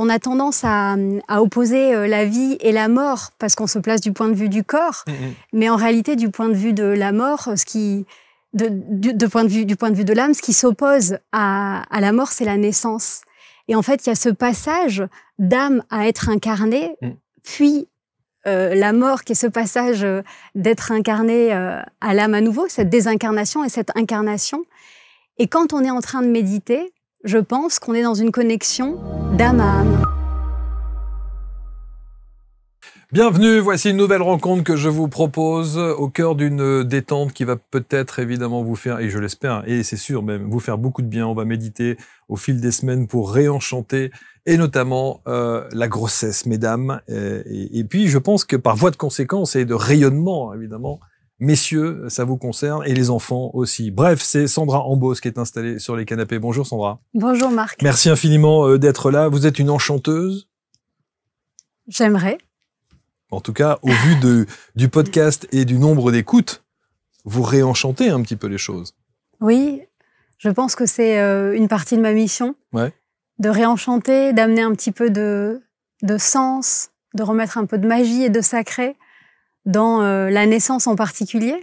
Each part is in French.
on a tendance à opposer la vie et la mort parce qu'on se place du point de vue du corps, mais en réalité, du point de vue de la mort, du point de vue de l'âme, ce qui s'oppose à la mort, c'est la naissance. Et en fait, il y a ce passage d'âme à être incarné, puis la mort qui est ce passage d'être incarné à l'âme à nouveau, cette désincarnation et cette incarnation. Et quand on est en train de méditer, je pense qu'on est dans une connexion d'âme à âme. Bienvenue, voici une nouvelle rencontre que je vous propose au cœur d'une détente qui va peut-être évidemment vous faire, et je l'espère, et c'est sûr même, vous faire beaucoup de bien. On va méditer au fil des semaines pour réenchanter, et notamment la grossesse, mesdames. Et puis je pense que par voie de conséquence et de rayonnement, évidemment, messieurs, ça vous concerne, et les enfants aussi. Bref, c'est Sandra Ambos qui est installée sur les canapés. Bonjour Sandra. Bonjour Marc. Merci infiniment d'être là. Vous êtes une enchanteuse. J'aimerais. En tout cas, au vu du podcast et du nombre d'écoutes, vous réenchantez un petit peu les choses. Oui, je pense que c'est une partie de ma mission. Ouais. De réenchanter, d'amener un petit peu de sens, de remettre un peu de magie et de sacré dans la naissance en particulier.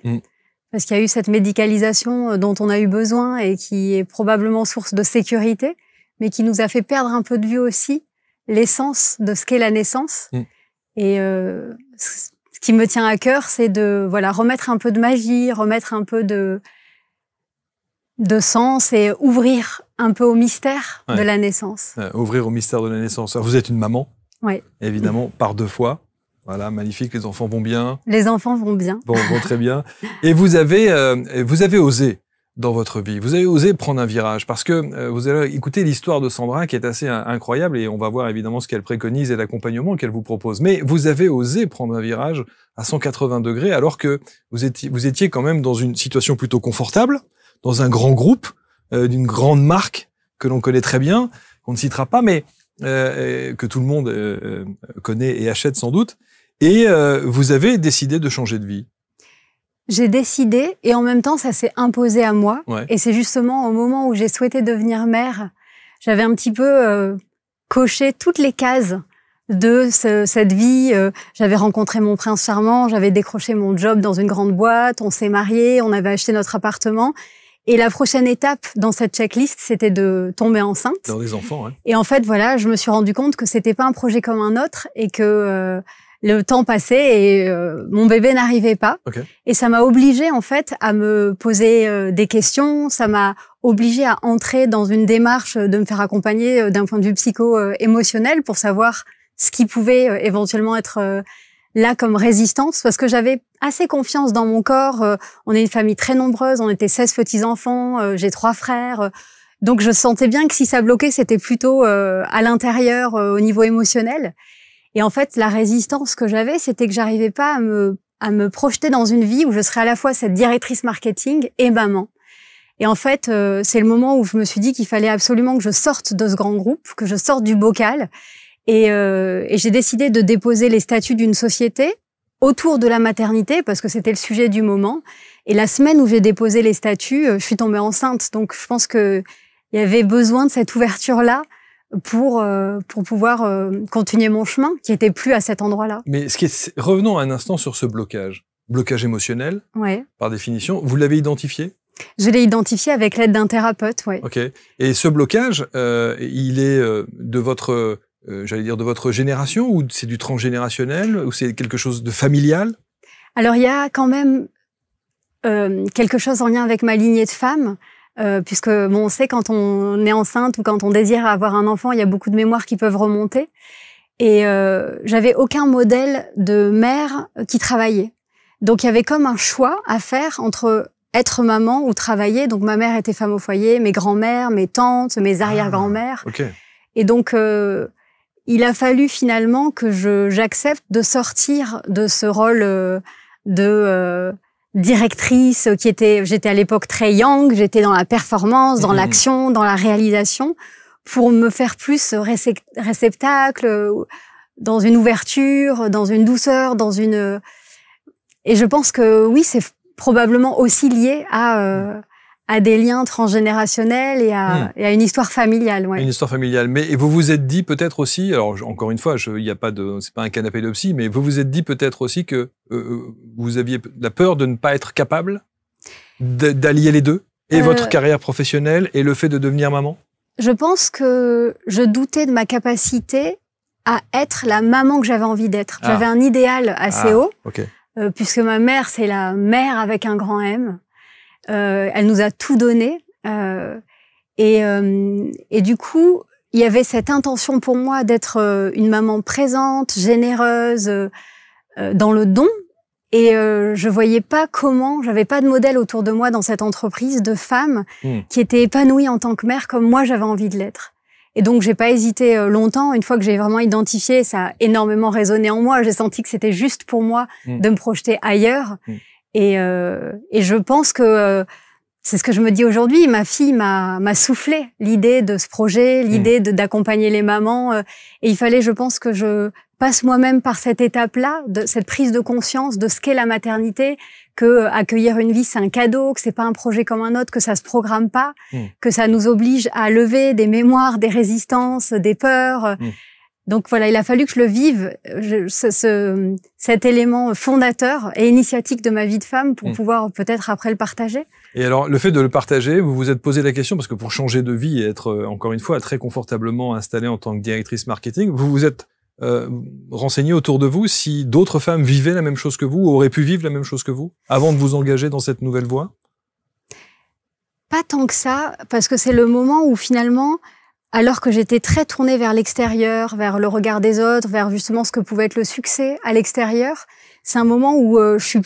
Parce qu'il y a eu cette médicalisation dont on a eu besoin et qui est probablement source de sécurité, mais qui nous a fait perdre un peu de vue aussi l'essence de ce qu'est la naissance. Et ce qui me tient à cœur, c'est de remettre un peu de magie, remettre un peu de sens et ouvrir un peu au mystère de la naissance. Ouvrir au mystère de la naissance. Alors, vous êtes une maman, évidemment, par 2 fois. Voilà, magnifique, les enfants vont bien. Les enfants vont bien. Vont très bien. Et vous avez osé dans votre vie. Vous avez osé prendre un virage parce que vous allez écouter l'histoire de Sandra qui est assez incroyable et on va voir évidemment ce qu'elle préconise et l'accompagnement qu'elle vous propose. Mais vous avez osé prendre un virage à 180 degrés alors que vous étiez quand même dans une situation plutôt confortable, dans un grand groupe, d'une grande marque que l'on connaît très bien, qu'on ne citera pas, mais que tout le monde connaît et achète sans doute. Et vous avez décidé de changer de vie. J'ai décidé et en même temps ça s'est imposé à moi. Et c'est justement au moment où j'ai souhaité devenir mère, j'avais un petit peu coché toutes les cases de cette vie. J'avais rencontré mon prince charmant, j'avais décroché mon job dans une grande boîte, on s'est mariés, on avait acheté notre appartement. Et la prochaine étape dans cette checklist, c'était de tomber enceinte. Dans des enfants, ouais. Et en fait, voilà, je me suis rendu compte que c'était pas un projet comme un autre et que le temps passait et mon bébé n'arrivait pas. Et ça m'a obligée, en fait, à me poser des questions. Ça m'a obligée à entrer dans une démarche de me faire accompagner d'un point de vue psycho-émotionnel pour savoir ce qui pouvait éventuellement être là comme résistance. Parce que j'avais assez confiance dans mon corps. On est une famille très nombreuse. On était 16 petits-enfants. J'ai 3 frères. Donc, je sentais bien que si ça bloquait, c'était plutôt à l'intérieur, au niveau émotionnel. Et en fait, la résistance que j'avais, c'était que j'arrivais pas à me projeter dans une vie où je serais à la fois cette directrice marketing et maman. Et en fait, c'est le moment où je me suis dit qu'il fallait absolument que je sorte de ce grand groupe, que je sorte du bocal. Et j'ai décidé de déposer les statuts d'une société autour de la maternité, parce que c'était le sujet du moment. Et la semaine où j'ai déposé les statuts, je suis tombée enceinte. Donc, je pense qu'il y avait besoin de cette ouverture-là pour pouvoir continuer mon chemin, qui était plus à cet endroit-là. Mais revenons un instant sur ce blocage émotionnel, par définition. Vous l'avez identifié? Je l'ai identifié avec l'aide d'un thérapeute, oui. Ok. Et ce blocage, il est de votre, de votre génération, ou c'est du transgénérationnel, ou c'est quelque chose de familial? Alors, il y a quand même quelque chose en lien avec ma lignée de femmes. Puisque on sait quand on est enceinte ou quand on désire avoir un enfant, il y a beaucoup de mémoires qui peuvent remonter. Et j'avais aucun modèle de mère qui travaillait. Donc il y avait comme un choix à faire entre être maman ou travailler. Donc ma mère était femme au foyer, mes grands-mères, mes tantes, mes arrière-grand-mères. Et donc il a fallu finalement que j'accepte de sortir de ce rôle de directrice j'étais à l'époque très young, j'étais dans la performance, dans l'action, dans la réalisation, pour me faire plus réceptacle, dans une ouverture, dans une douceur, et je pense que oui, c'est probablement aussi lié à à des liens transgénérationnels et à une histoire familiale. Ouais. Une histoire familiale. Mais et vous vous êtes dit peut-être aussi, alors encore une fois, il y a pas de, c'est pas un canapé de psy, mais vous vous êtes dit peut-être aussi que vous aviez la peur de ne pas être capable d'allier les deux, et votre carrière professionnelle et le fait de devenir maman. Je pense que je doutais de ma capacité à être la maman que j'avais envie d'être. J'avais un idéal assez haut, puisque ma mère, c'est la mère avec un grand M. Elle nous a tout donné. Et du coup, il y avait cette intention pour moi d'être une maman présente, généreuse, dans le don. Et je voyais pas comment, j'avais pas de modèle autour de moi dans cette entreprise de femmes qui étaient épanouies en tant que mère comme moi j'avais envie de l'être. Et donc j'ai pas hésité longtemps. Une fois que j'ai vraiment identifié, ça a énormément résonné en moi. J'ai senti que c'était juste pour moi de me projeter ailleurs. Et je pense que c'est ce que je me dis aujourd'hui. Ma fille m'a soufflé l'idée de ce projet, l'idée d'accompagner les mamans. Et il fallait, je pense, que je passe moi-même par cette étape-là, de cette prise de conscience de ce qu'est la maternité, que accueillir une vie c'est un cadeau, que c'est pas un projet comme un autre, que ça se programme pas, que ça nous oblige à lever des mémoires, des résistances, des peurs. Donc voilà, il a fallu que je le vive, cet élément fondateur et initiatique de ma vie de femme pour pouvoir peut-être après le partager. Et alors, le fait de le partager, vous vous êtes posé la question, parce que pour changer de vie et être, encore une fois, très confortablement installée en tant que directrice marketing, vous vous êtes renseigné autour de vous si d'autres femmes vivaient la même chose que vous, ou auraient pu vivre la même chose que vous, avant de vous engager dans cette nouvelle voie? Pas tant que ça, parce que c'est le moment où finalement, alors que j'étais très tournée vers l'extérieur, vers le regard des autres, vers justement ce que pouvait être le succès à l'extérieur, c'est un moment où je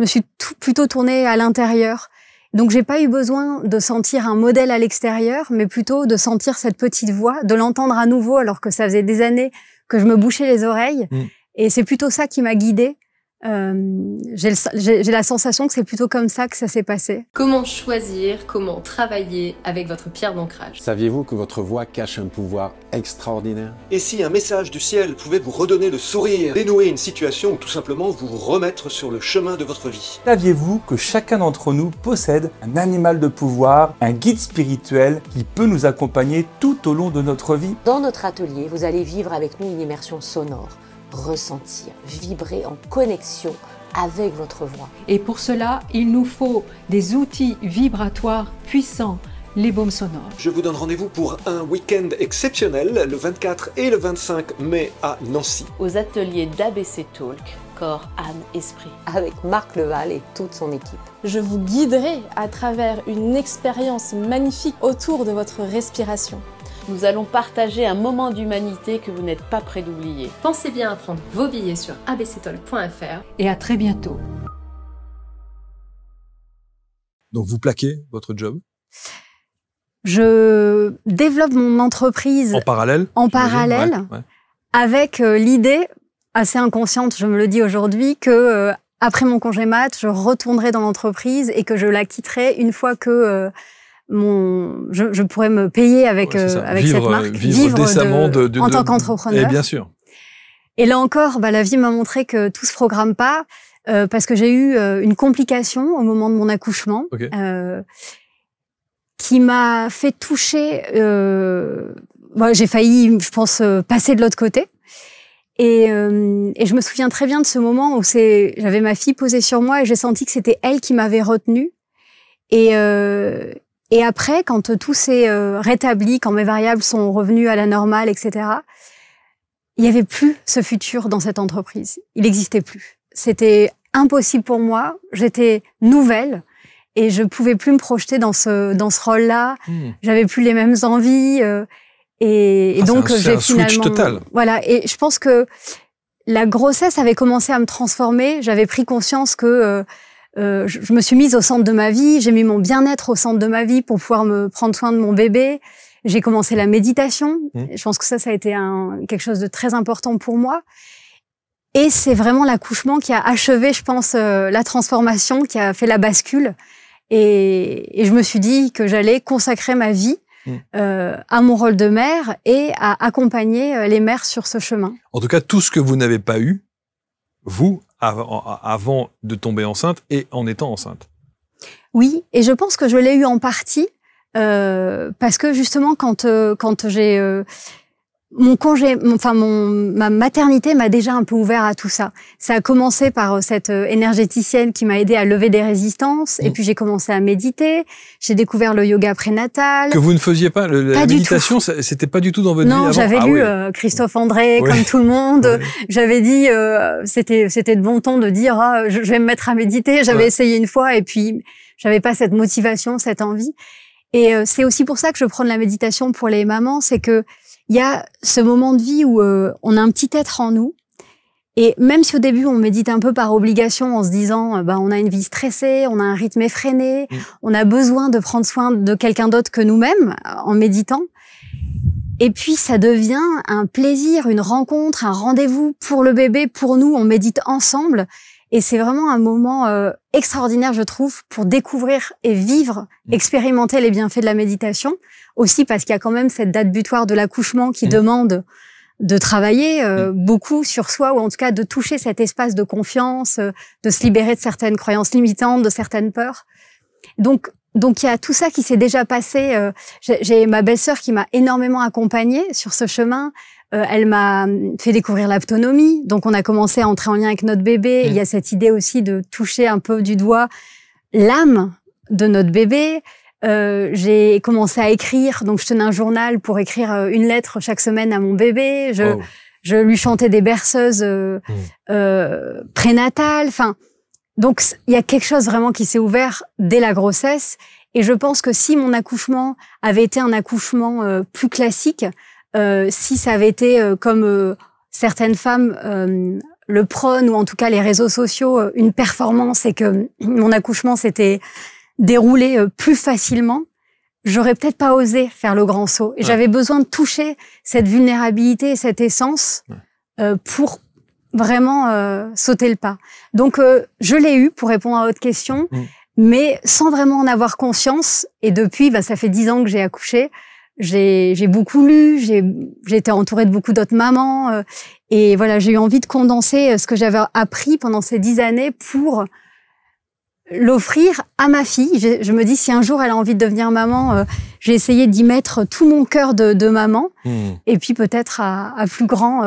me suis plutôt tournée à l'intérieur. Donc j'ai pas eu besoin de sentir un modèle à l'extérieur, mais plutôt de sentir cette petite voix, de l'entendre à nouveau alors que ça faisait des années que je me bouchais les oreilles. Et c'est plutôt ça qui m'a guidée. J'ai la sensation que c'est plutôt comme ça que ça s'est passé. Comment choisir, comment travailler avec votre pierre d'ancrage? Saviez-vous que votre voix cache un pouvoir extraordinaire? Et si un message du ciel pouvait vous redonner le sourire, dénouer une situation ou tout simplement vous remettre sur le chemin de votre vie? Saviez-vous que chacun d'entre nous possède un animal de pouvoir, un guide spirituel qui peut nous accompagner tout au long de notre vie? Dans notre atelier, vous allez vivre avec nous une immersion sonore. Ressentir, vibrer en connexion avec votre voix. Et pour cela, il nous faut des outils vibratoires puissants, les baumes sonores. Je vous donne rendez-vous pour un week-end exceptionnel, le 24 et le 25 mai à Nancy. Aux ateliers d'ABC Talk, corps, âme, esprit. Avec Marc Leval et toute son équipe. Je vous guiderai à travers une expérience magnifique autour de votre respiration. Nous allons partager un moment d'humanité que vous n'êtes pas prêt d'oublier. Pensez bien à prendre vos billets sur abctalk.fr. Et à très bientôt. Donc vous plaquez votre job? Je développe mon entreprise en parallèle, avec l'idée assez inconsciente, je me le dis aujourd'hui, que après mon congé mat, je retournerai dans l'entreprise et que je la quitterai une fois que je pourrais me payer avec cette marque, vivre décemment en tant qu'entrepreneur. Et bien sûr. Et là encore, la vie m'a montré que tout se programme pas, parce que j'ai eu une complication au moment de mon accouchement, qui m'a fait toucher. J'ai failli, je pense, passer de l'autre côté. Et je me souviens très bien de ce moment où j'avais ma fille posée sur moi et j'ai senti que c'était elle qui m'avait retenue. Et après, quand tout s'est rétabli, quand mes variables sont revenues à la normale, etc., il n'y avait plus ce futur dans cette entreprise. Il n'existait plus. C'était impossible pour moi. J'étais nouvelle et je pouvais plus me projeter dans ce rôle-là. J'avais plus les mêmes envies. Et donc, j'ai finalement... switch total. Voilà. Et je pense que la grossesse avait commencé à me transformer. J'avais pris conscience que... je me suis mise au centre de ma vie, j'ai mis mon bien-être au centre de ma vie pour pouvoir me prendre soin de mon bébé. J'ai commencé la méditation. Je pense que ça a été quelque chose de très important pour moi. Et c'est vraiment l'accouchement qui a achevé, je pense, la transformation, qui a fait la bascule. Et je me suis dit que j'allais consacrer ma vie à mon rôle de mère et à accompagner les mères sur ce chemin. En tout cas, tout ce que vous n'avez pas eu, vous, avant de tomber enceinte et en étant enceinte. Oui, et je pense que je l'ai eu en partie parce que justement quand j'ai mon congé, ma maternité m'a déjà un peu ouvert à tout ça. Ça a commencé par cette énergéticienne qui m'a aidé à lever des résistances, et puis j'ai commencé à méditer. J'ai découvert le yoga prénatal. Que vous ne faisiez pas, la méditation, c'était pas du tout dans votre vie avant? Non, j'avais lu Christophe André, comme tout le monde. Ouais. J'avais dit, c'était de bon ton de dire, je vais me mettre à méditer. J'avais essayé une fois, et puis j'avais pas cette motivation, cette envie. Et c'est aussi pour ça que je prends de la méditation pour les mamans, c'est que il y a ce moment de vie où on a un petit être en nous, et même si au début on médite un peu par obligation en se disant on a une vie stressée, on a un rythme effréné, on a besoin de prendre soin de quelqu'un d'autre que nous-mêmes en méditant, et puis ça devient un plaisir, une rencontre, un rendez-vous pour le bébé, pour nous, on médite ensemble, et c'est vraiment un moment extraordinaire, je trouve, pour découvrir et vivre, expérimenter les bienfaits de la méditation. Aussi parce qu'il y a quand même cette date butoir de l'accouchement qui demande de travailler beaucoup sur soi, ou en tout cas de toucher cet espace de confiance, de se libérer de certaines croyances limitantes, de certaines peurs. Donc il y a tout ça qui s'est déjà passé. J'ai ma belle-sœur qui m'a énormément accompagnée sur ce chemin. Elle m'a fait découvrir l'autonomie. Donc on a commencé à entrer en lien avec notre bébé. Il y a cette idée aussi de toucher un peu du doigt l'âme de notre bébé. J'ai commencé à écrire, donc je tenais un journal pour écrire une lettre chaque semaine à mon bébé. Je lui chantais des berceuses prénatales. Enfin, donc il y a quelque chose vraiment qui s'est ouvert dès la grossesse. Et je pense que si mon accouchement avait été un accouchement plus classique, si ça avait été comme certaines femmes le prônent, ou en tout cas les réseaux sociaux, une performance, et que mon accouchement s'était déroulé plus facilement, j'aurais peut-être pas osé faire le grand saut. Et j'avais besoin de toucher cette vulnérabilité, cette essence pour vraiment sauter le pas. Donc je l'ai eu, pour répondre à votre question, mais sans vraiment en avoir conscience. Et depuis, ça fait 10 ans que j'ai accouché. J'ai beaucoup lu, j'ai été entourée de beaucoup d'autres mamans, et voilà, j'ai eu envie de condenser ce que j'avais appris pendant ces 10 années pour l'offrir à ma fille. Je me dis, si un jour elle a envie de devenir maman, j'ai essayé d'y mettre tout mon cœur de maman, et puis peut-être à plus grand.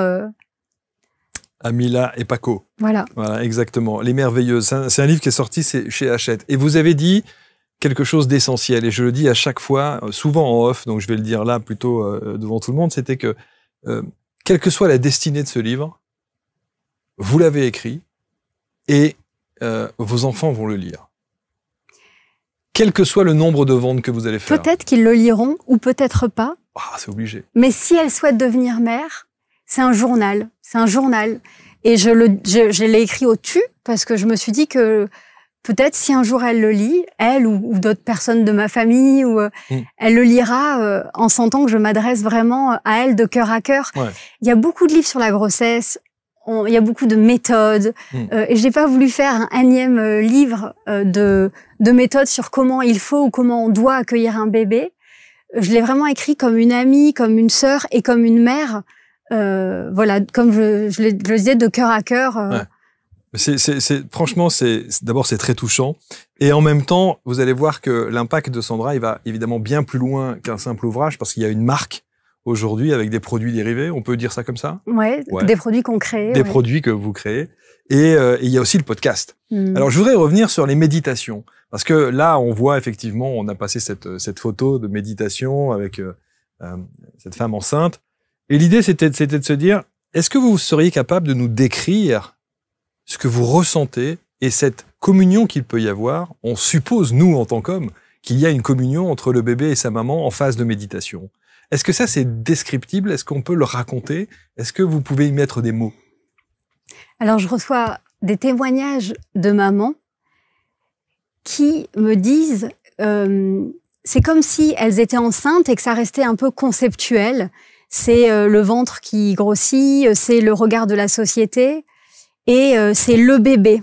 Amila et Paco. Voilà, exactement. Les Merveilleuses. C'est un livre qui est sorti chez Hachette. Et vous avez dit quelque chose d'essentiel, et je le dis à chaque fois, souvent en off, donc je vais le dire là plutôt devant tout le monde, c'était que, quelle que soit la destinée de ce livre, vous l'avez écrit, et vos enfants vont le lire. Quel que soit le nombre de ventes que vous allez faire. Peut-être qu'ils le liront, ou peut-être pas. Ah, c'est obligé. Mais si elle souhaite devenir mère, c'est un journal. C'est un journal. Et je l'ai écrit au-dessus, parce que je me suis dit que peut-être si un jour elle le lit, elle ou d'autres personnes de ma famille, ou elle le lira en sentant que je m'adresse vraiment à elle de cœur à cœur. Ouais. Il y a beaucoup de livres sur la grossesse, il y a beaucoup de méthodes, et j'ai pas voulu faire un énième livre de méthodes sur comment il faut ou comment on doit accueillir un bébé. Je l'ai vraiment écrit comme une amie, comme une sœur et comme une mère. Voilà, comme je le disais, de cœur à cœur. Ouais. Franchement, d'abord, c'est très touchant. Et en même temps, vous allez voir que l'impact de Sandra, il va évidemment bien plus loin qu'un simple ouvrage, parce qu'il y a une marque aujourd'hui avec des produits dérivés. On peut dire ça comme ça? Ouais. Des produits qu'on crée. Des produits que vous créez. Et il y a aussi le podcast. Alors, je voudrais revenir sur les méditations. Parce que là, on voit effectivement, on a passé cette photo de méditation avec cette femme enceinte. Et l'idée, c'était de se dire, est-ce que vous seriez capable de nous décrire ce que vous ressentez et cette communion qu'il peut y avoir? On suppose, nous, en tant qu'hommes, qu'il y a une communion entre le bébé et sa maman en phase de méditation. Est-ce que ça, c'est descriptible? Est-ce qu'on peut le raconter? Est-ce que vous pouvez y mettre des mots? Alors, je reçois des témoignages de mamans qui me disent c'est comme si elles étaient enceintes et que ça restait un peu conceptuel. C'est le ventre qui grossit, c'est le regard de la société, et c'est le bébé.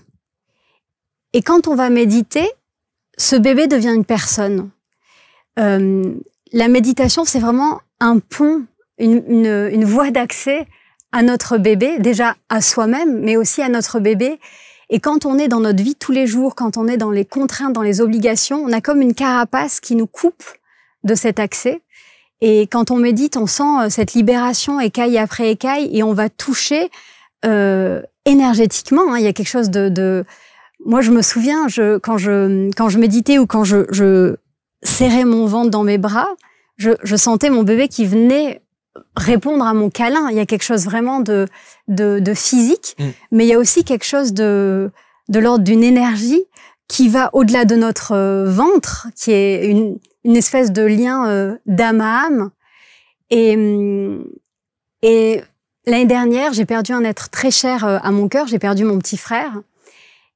Et quand on va méditer, ce bébé devient une personne. La méditation, c'est vraiment un pont, une voie d'accès à notre bébé, déjà à soi-même, mais aussi à notre bébé. Et quand on est dans notre vie de tous les jours, quand on est dans les contraintes, dans les obligations, on a comme une carapace qui nous coupe de cet accès. Et quand on médite, on sent cette libération écaille après écaille et on va toucher énergétiquement. Hein, il y a quelque chose de... Moi, je me souviens, quand je méditais ou quand je serrais mon ventre dans mes bras, je sentais mon bébé qui venait répondre à mon câlin. Il y a quelque chose vraiment de physique, mais il y a aussi quelque chose de l'ordre d'une énergie qui va au-delà de notre ventre, qui est une espèce de lien d'âme à âme. Et l'année dernière, j'ai perdu un être très cher à mon cœur. J'ai perdu mon petit frère.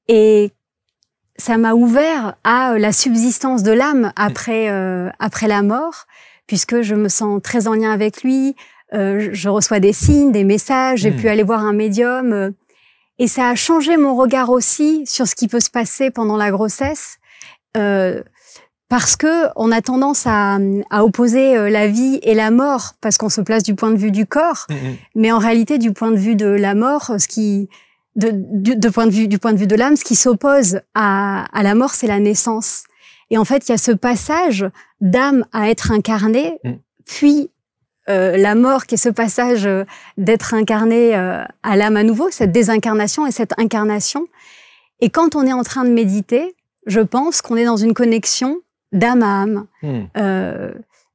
Et ça m'a ouvert à la subsistance de l'âme après la mort, puisque je me sens très en lien avec lui. Je reçois des signes, des messages. J'ai pu aller voir un médium. Et ça a changé mon regard aussi sur ce qui peut se passer pendant la grossesse. Parce que on a tendance à opposer la vie et la mort, parce qu'on se place du point de vue du corps. Mais en réalité, du point de vue de la mort, du point de vue de l'âme, ce qui s'oppose à la mort, c'est la naissance. Et en fait, il y a ce passage d'âme à être incarné, puis la mort, qui est ce passage d'être incarné à l'âme à nouveau, cette désincarnation et cette incarnation. Et quand on est en train de méditer, je pense qu'on est dans une connexion d'âme à âme.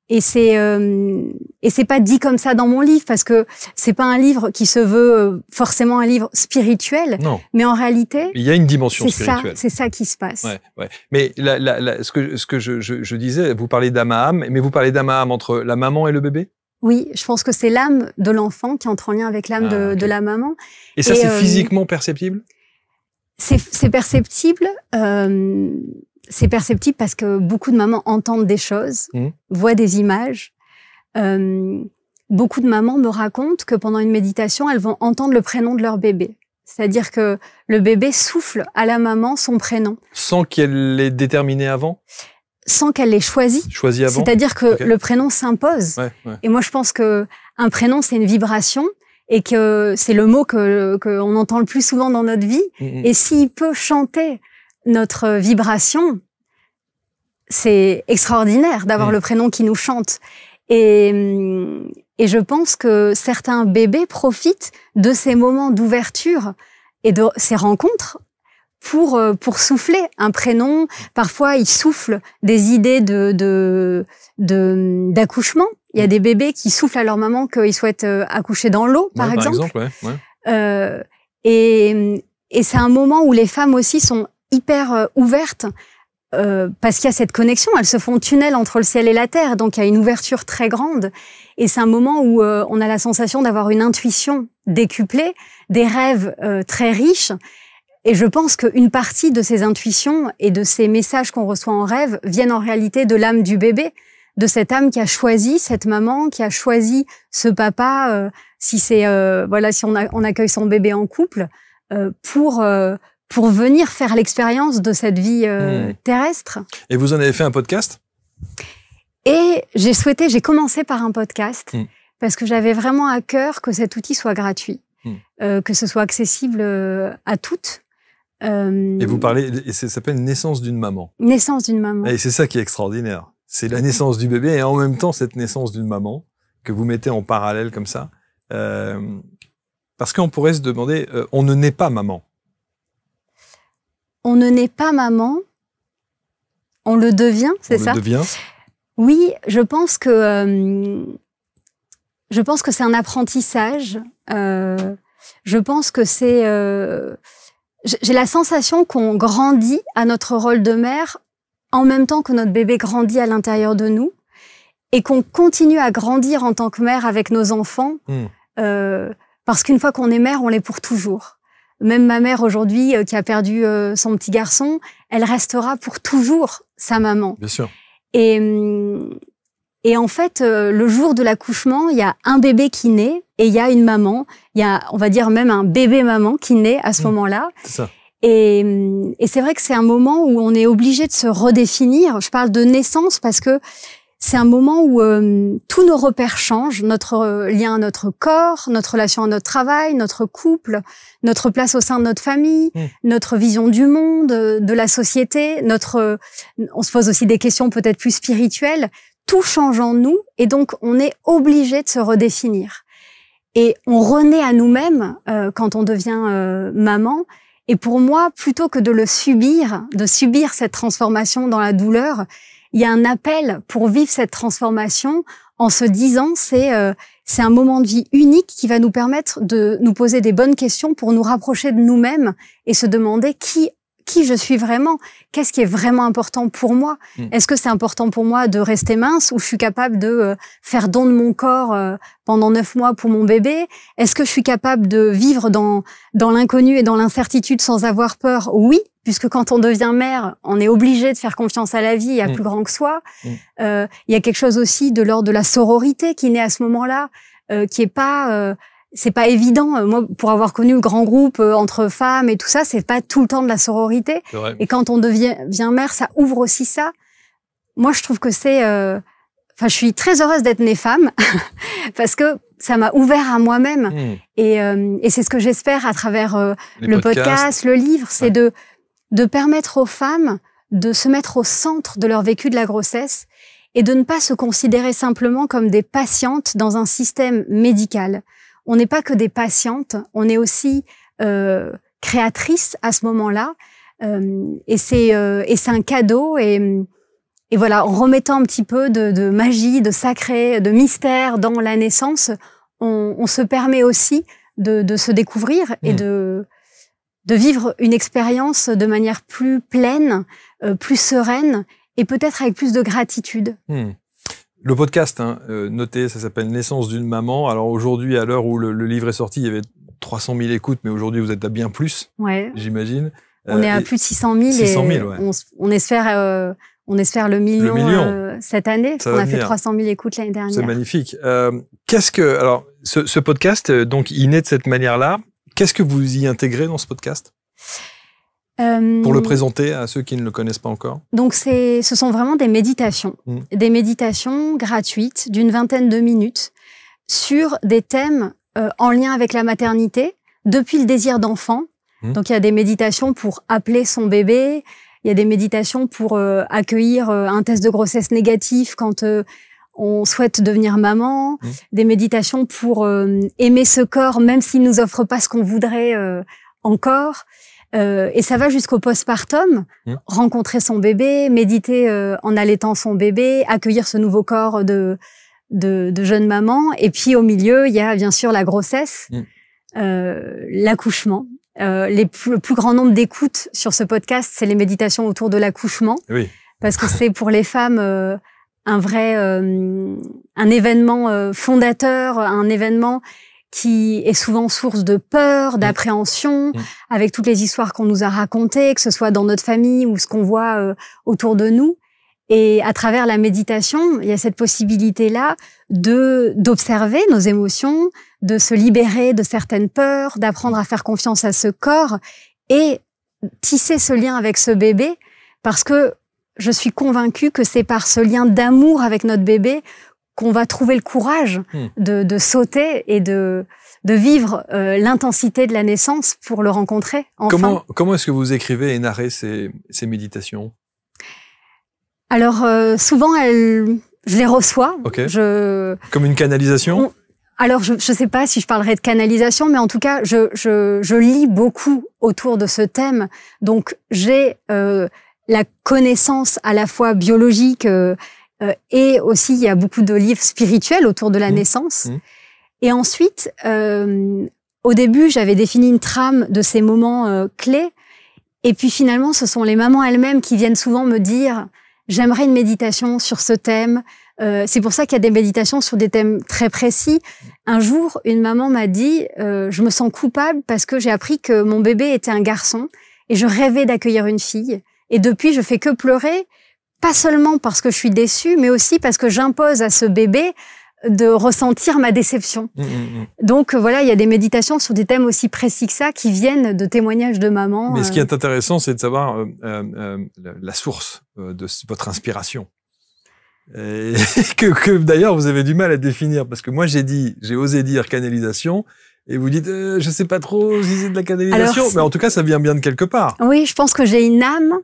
Et c'est pas dit comme ça dans mon livre, parce que c'est pas un livre qui se veut forcément un livre spirituel. Non. Mais en réalité, il y a une dimension spirituelle. C'est ça qui se passe. Ouais. Mais ce que je disais, vous parlez d'âme à âme, mais vous parlez d'âme à âme entre la maman et le bébé? Oui, je pense que c'est l'âme de l'enfant qui entre en lien avec l'âme de la maman. Et ça, c'est physiquement perceptible? C'est perceptible. C'est perceptible parce que beaucoup de mamans entendent des choses, voient des images. Beaucoup de mamans me racontent que pendant une méditation, elles vont entendre le prénom de leur bébé. C'est-à-dire que le bébé souffle à la maman son prénom. Sans qu'elle l'ait déterminé avant? Sans qu'elle l'ait choisi. Choisi avant? C'est-à-dire que le prénom s'impose. Et moi, je pense que un prénom, c'est une vibration et que c'est le mot qu'on entend le plus souvent dans notre vie. Et s'il peut chanter notre vibration, c'est extraordinaire d'avoir le prénom qui nous chante. Et je pense que certains bébés profitent de ces moments d'ouverture et de ces rencontres pour souffler un prénom. Parfois, ils soufflent des idées d'accouchement. Il y a des bébés qui soufflent à leur maman qu'ils souhaitent accoucher dans l'eau, par exemple. Et c'est un moment où les femmes aussi sont hyper ouvertes, parce qu'il y a cette connexion, elles se font tunnel entre le ciel et la terre, donc il y a une ouverture très grande, et c'est un moment où on a la sensation d'avoir une intuition décuplée, des rêves très riches, et je pense qu'une partie de ces intuitions et de ces messages qu'on reçoit en rêve viennent en réalité de l'âme du bébé, de cette âme qui a choisi cette maman, qui a choisi ce papa, si on accueille son bébé en couple, pour venir faire l'expérience de cette vie terrestre. Et vous en avez fait un podcast? Et j'ai commencé par un podcast, parce que j'avais vraiment à cœur que cet outil soit gratuit, que ce soit accessible à toutes. Et vous parlez, et ça s'appelle Naissance d'une maman. Naissance d'une maman. Et c'est ça qui est extraordinaire. C'est la naissance du bébé et en même temps cette naissance d'une maman que vous mettez en parallèle comme ça. Parce qu'on pourrait se demander, on ne naît pas maman. On ne naît pas maman, on le devient, c'est ça? On le devient. Oui, je pense que c'est un apprentissage. Je pense que c'est... j'ai la sensation qu'on grandit à notre rôle de mère en même temps que notre bébé grandit à l'intérieur de nous et qu'on continue à grandir en tant que mère avec nos enfants parce qu'une fois qu'on est mère, on l'est pour toujours. Même ma mère aujourd'hui, qui a perdu son petit garçon, elle restera pour toujours sa maman. Bien sûr. Et en fait, le jour de l'accouchement, il y a un bébé qui naît et il y a une maman. Il y a, on va dire, même un bébé-maman qui naît à ce moment-là. C'est ça. Et c'est vrai que c'est un moment où on est obligé de se redéfinir. Je parle de naissance parce que c'est un moment où tous nos repères changent, notre lien à notre corps, notre relation à notre travail, notre couple, notre place au sein de notre famille, notre vision du monde, de la société, on se pose aussi des questions peut-être plus spirituelles. Tout change en nous et donc on est obligé de se redéfinir. Et on renaît à nous-mêmes quand on devient maman. Et pour moi, plutôt que de subir cette transformation dans la douleur, il y a un appel pour vivre cette transformation en se disant c'est un moment de vie unique qui va nous permettre de nous poser des bonnes questions pour nous rapprocher de nous-mêmes et se demander qui je suis vraiment, qu'est-ce qui est vraiment important pour moi. Est-ce que c'est important pour moi de rester mince ou je suis capable de faire don de mon corps pendant 9 mois pour mon bébé? Est-ce que je suis capable de vivre dans l'inconnu et dans l'incertitude sans avoir peur? Oui, puisque quand on devient mère, on est obligé de faire confiance à la vie et à plus grand que soi. Il y a quelque chose aussi de l'ordre de la sororité qui naît à ce moment-là, qui est pas... c'est pas évident. Moi, pour avoir connu le grand groupe entre femmes et tout ça, c'est pas tout le temps de la sororité. Et quand on devient mère, ça ouvre aussi ça. Moi, je trouve que c'est... je suis très heureuse d'être née femme parce que ça m'a ouvert à moi-même. Et c'est ce que j'espère à travers le podcast, le livre, c'est de permettre aux femmes de se mettre au centre de leur vécu de la grossesse et de ne pas se considérer simplement comme des patientes dans un système médical. On n'est pas que des patientes, on est aussi créatrices à ce moment-là, et c'est un cadeau. Et voilà, en remettant un petit peu de magie, de sacré, de mystère dans la naissance, on se permet aussi de se découvrir et de vivre une expérience de manière plus pleine, plus sereine et peut-être avec plus de gratitude. Le podcast, notez, ça s'appelle Naissance d'une maman. Alors aujourd'hui, à l'heure où le livre est sorti, il y avait 300 000 écoutes, mais aujourd'hui, vous êtes à bien plus, j'imagine. On est à plus de 600 000 et on espère le million. Cette année, parce qu'on a fait 300 000 écoutes l'année dernière. C'est magnifique. Alors, ce podcast, donc, il naît de cette manière-là. Qu'est-ce que vous y intégrez dans ce podcast ? Pour le présenter à ceux qui ne le connaissent pas encore. Donc, ce sont vraiment des méditations. Des méditations gratuites d'une 20aine de minutes sur des thèmes en lien avec la maternité, depuis le désir d'enfant. Donc, il y a des méditations pour appeler son bébé, il y a des méditations pour accueillir un test de grossesse négatif quand on souhaite devenir maman, des méditations pour aimer ce corps même s'il nous offre pas ce qu'on voudrait encore. Et ça va jusqu'au postpartum, rencontrer son bébé, méditer en allaitant son bébé, accueillir ce nouveau corps de jeune maman. Et puis au milieu, il y a bien sûr la grossesse, l'accouchement. Le plus grand nombre d'écoutes sur ce podcast, c'est les méditations autour de l'accouchement. Parce que c'est pour les femmes un événement fondateur, un événement qui est souvent source de peur, d'appréhension, avec toutes les histoires qu'on nous a racontées, que ce soit dans notre famille ou ce qu'on voit autour de nous. Et à travers la méditation, il y a cette possibilité-là d'observer nos émotions, de se libérer de certaines peurs, d'apprendre à faire confiance à ce corps et tisser ce lien avec ce bébé, parce que je suis convaincue que c'est par ce lien d'amour avec notre bébé qu'on va trouver le courage de sauter et de vivre l'intensité de la naissance pour le rencontrer enfin. Comment est-ce que vous écrivez et narrez ces méditations ? Alors, souvent, je les reçois. Comme une canalisation ? Alors, je sais pas si je parlerai de canalisation, mais en tout cas, je lis beaucoup autour de ce thème. Donc, j'ai la connaissance à la fois biologique et aussi, il y a beaucoup de livres spirituels autour de la naissance. Et ensuite, au début, j'avais défini une trame de ces moments clés. Et puis finalement, ce sont les mamans elles-mêmes qui viennent souvent me dire « J'aimerais une méditation sur ce thème ». C'est pour ça qu'il y a des méditations sur des thèmes très précis. Un jour, une maman m'a dit « Je me sens coupable parce que j'ai appris que mon bébé était un garçon et je rêvais d'accueillir une fille. Et depuis, je fais que pleurer, pas seulement parce que je suis déçue, mais aussi parce que j'impose à ce bébé de ressentir ma déception. » Donc voilà, il y a des méditations sur des thèmes aussi précis que ça qui viennent de témoignages de mamans. Mais ce qui est intéressant, c'est de savoir la source de votre inspiration. Et que d'ailleurs vous avez du mal à définir, parce que moi j'ai osé dire canalisation, et vous dites je sais pas trop si c'est de la canalisation. Alors, mais en tout cas ça vient bien de quelque part. Oui, je pense que j'ai une âme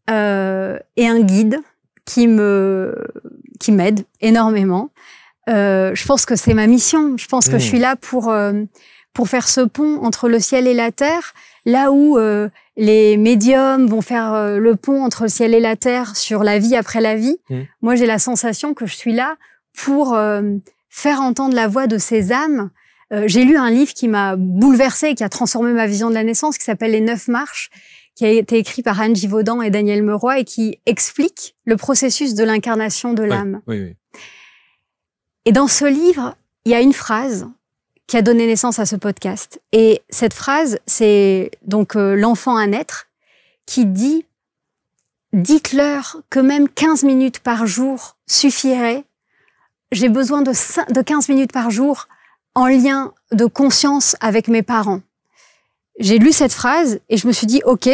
et un guide qui m'aide énormément. Je pense que c'est ma mission. Je pense que je suis là pour faire ce pont entre le ciel et la terre, là où les médiums vont faire le pont entre le ciel et la terre sur la vie après la vie. Moi, j'ai la sensation que je suis là pour faire entendre la voix de ces âmes. J'ai lu un livre qui m'a bouleversée, qui a transformé ma vision de la naissance, qui s'appelle Les 9 marches, qui a été écrit par Anne Givaudan et Daniel Meroy, et qui explique le processus de l'incarnation de l'âme. Oui. Et dans ce livre, il y a une phrase qui a donné naissance à ce podcast. Et cette phrase, c'est donc l'enfant à naître qui dit « Dites-leur que même 15 minutes par jour suffirait. J'ai besoin de 15 minutes par jour en lien de conscience avec mes parents. » J'ai lu cette phrase et je me suis dit « Ok,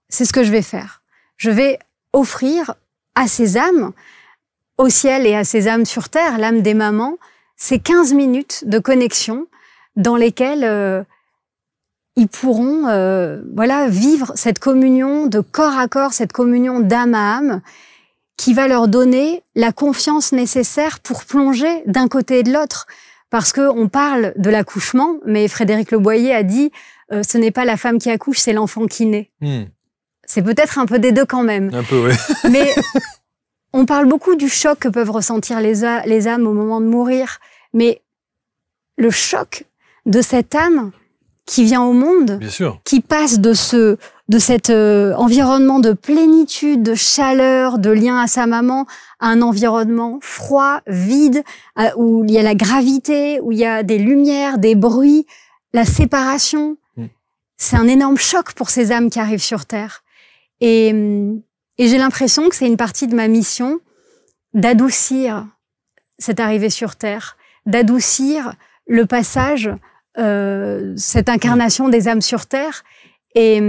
c'est ce que je vais faire. Je vais offrir à ces âmes, au ciel et à ces âmes sur terre, l'âme des mamans, ces 15 minutes de connexion dans lesquelles ils pourront vivre cette communion de corps à corps, cette communion d'âme à âme, qui va leur donner la confiance nécessaire pour plonger d'un côté et de l'autre. Parce qu'on parle de l'accouchement, mais Frédéric Le Boyer a dit ce n'est pas la femme qui accouche, c'est l'enfant qui naît. C'est peut-être un peu des deux quand même. Un peu, oui. Mais on parle beaucoup du choc que peuvent ressentir les âmes au moment de mourir, mais le choc de cette âme qui vient au monde, bien sûr, qui passe de cet environnement de plénitude, de chaleur, de lien à sa maman, à un environnement froid, vide, où il y a la gravité, où il y a des lumières, des bruits, la séparation. C'est un énorme choc pour ces âmes qui arrivent sur Terre. Et j'ai l'impression que c'est une partie de ma mission d'adoucir cette arrivée sur Terre, d'adoucir le passage, cette incarnation des âmes sur Terre. Et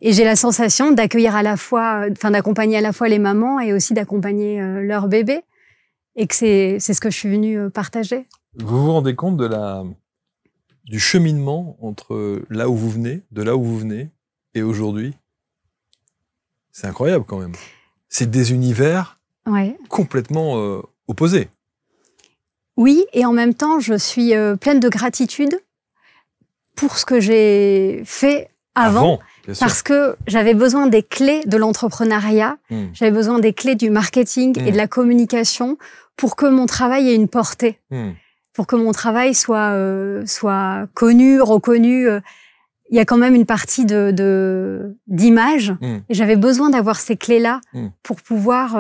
j'ai la sensation d'accueillir d'accompagner à la fois les mamans et aussi d'accompagner leurs bébés. Et que c'est ce que je suis venue partager. Vous vous rendez compte du cheminement entre là où vous venez et aujourd'hui? C'est incroyable quand même. C'est des univers complètement opposés. Oui, et en même temps, je suis pleine de gratitude pour ce que j'ai fait avant parce que j'avais besoin des clés de l'entrepreneuriat, j'avais besoin des clés du marketing et de la communication pour que mon travail ait une portée, pour que mon travail soit connu, reconnu. Il y a quand même une partie d'image. Et j'avais besoin d'avoir ces clés-là pour pouvoir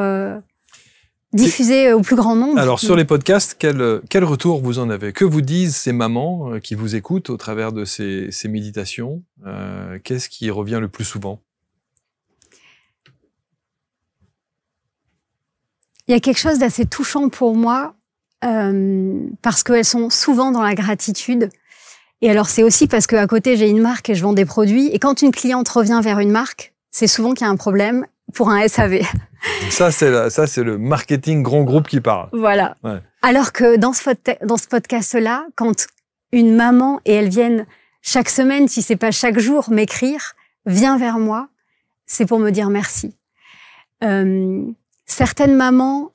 diffuser au plus grand nombre. Alors, sur les podcasts, quel retour vous en avez? Que vous disent ces mamans qui vous écoutent au travers de ces méditations? Qu'est-ce qui revient le plus souvent? Il y a quelque chose d'assez touchant pour moi parce qu'elles sont souvent dans la gratitude. Et alors, c'est aussi parce qu'à côté, j'ai une marque et je vends des produits. Et quand une cliente revient vers une marque, c'est souvent qu'il y a un problème pour un SAV. Ça, c'est le marketing grand groupe qui parle. Voilà. Ouais. Alors que dans ce podcast-là, quand une maman, et elles viennent chaque semaine, si c'est pas chaque jour, m'écrire, vient vers moi, c'est pour me dire merci. Certaines mamans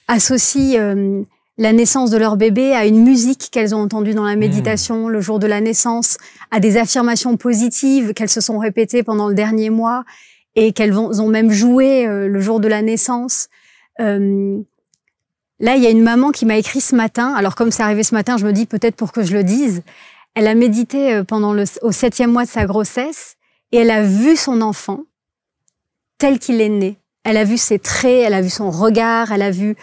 associent la naissance de leur bébé à une musique qu'elles ont entendue dans la méditation le jour de la naissance, à des affirmations positives qu'elles se sont répétées pendant le dernier mois et qu'elles ont même joué le jour de la naissance. Là, il y a une maman qui m'a écrit ce matin. Alors, comme c'est arrivé ce matin, je me dis peut-être pour que je le dise. Elle a médité au 7e mois de sa grossesse et elle a vu son enfant tel qu'il est né. Elle a vu ses traits, elle a vu son regard, elle a vu...